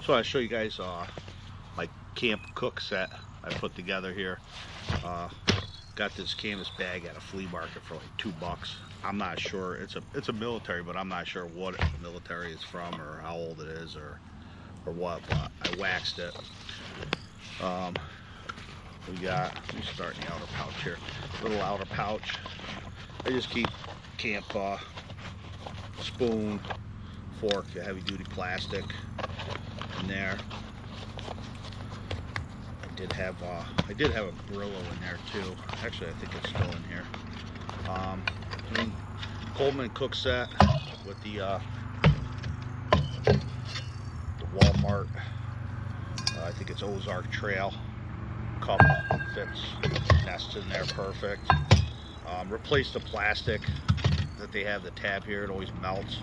So I'll show you guys my camp cook set I put together here. Got this canvas bag at a flea market for like $2. I'm not sure, it's a military, but I'm not sure what military it's from or how old it is or what, but I waxed it. We got, let me start in the outer pouch here, little outer pouch. I just keep camp spoon, fork, heavy duty plastic in there. I did have a Brillo in there too. Actually, I think it's still in here. Coleman cook set with the Walmart. I think it's Ozark Trail cup. Fits, nests in there perfect. Replace the plastic that they have, the tab here. It always melts.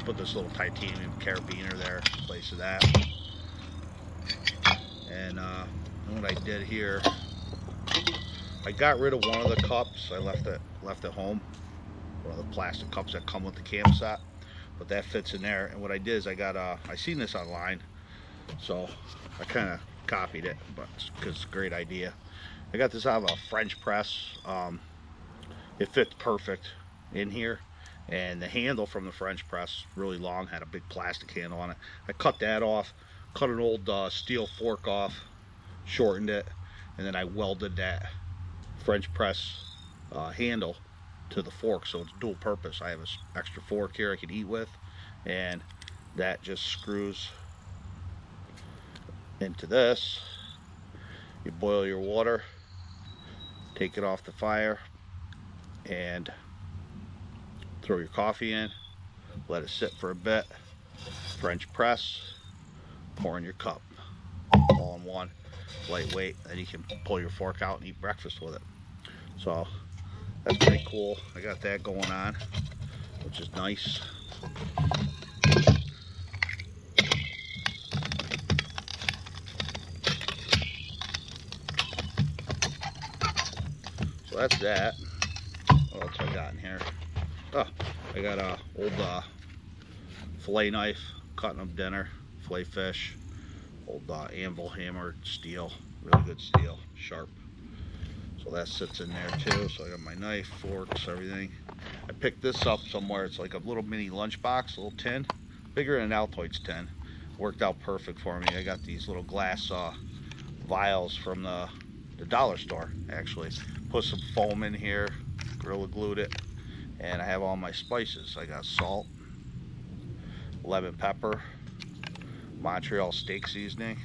Put this little titanium carabiner there in place of that. And what I did here, I got rid of one of the cups. I left at home, one of the plastic cups that come with the camp set, but that fits in there. And what I did is I seen this online, so I kind of copied it, but because it's a great idea. I got this out of a French press. It fits perfect in here, and the handle from the French press, really long, had a big plastic handle on it. I cut that off, cut an old steel fork off, shortened it, and then I welded that French press handle to the fork, so it's dual purpose. I have an extra fork here I can eat with, and that just screws into this. You boil your water, take it off the fire, and throw your coffee in, let it sit for a bit, French press, pour in your cup, all in one, lightweight. Then you can pull your fork out and eat breakfast with it. So that's pretty cool. I got that going on, which is nice. So that's that. What else I got in here? Oh, I got a old fillet knife, cutting up dinner, fillet fish, old anvil hammered steel, really good steel, sharp. So that sits in there too. So I got my knife, forks, everything. I picked this up somewhere. It's like a little mini lunchbox, a little tin, bigger than an Altoids tin. Worked out perfect for me. I got these little glass vials from the dollar store, actually. Put some foam in here, Gorilla Glued it, and I have all my spices. I got salt, lemon pepper, Montreal steak seasoning,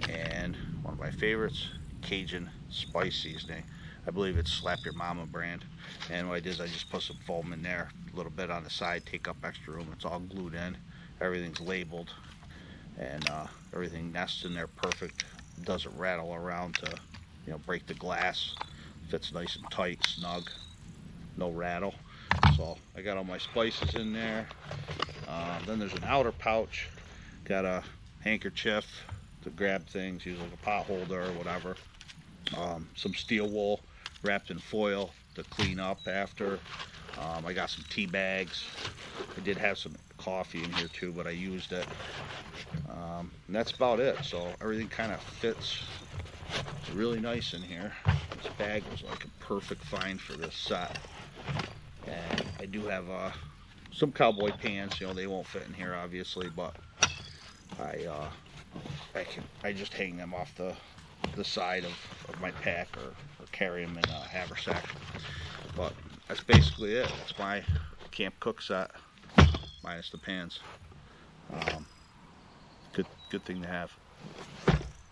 and one of my favorites, Cajun spice seasoning. I believe it's Slap Your Mama brand. And what I did is I just put some foam in there, a little bit on the side, take up extra room. It's all glued in. Everything's labeled, and everything nests in there perfect. Doesn't rattle around to, break the glass. Fits nice and tight, snug, no rattle. So I got all my spices in there. Then there's an outer pouch. Got a handkerchief to grab things, use like a pot holder or whatever. Some steel wool wrapped in foil to clean up after. I got some tea bags. I did have some coffee in here too, but I used it. And that's about it. So everything kind of fits really nice in here. This bag was like a perfect find for this set. And I do have some cowboy pants. They won't fit in here obviously, but I just hang them off the side of my pack or carry them in a haversack. But that's basically it. That's my camp cook set, minus the pans. Good thing to have.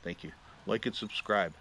Thank you. Like and subscribe.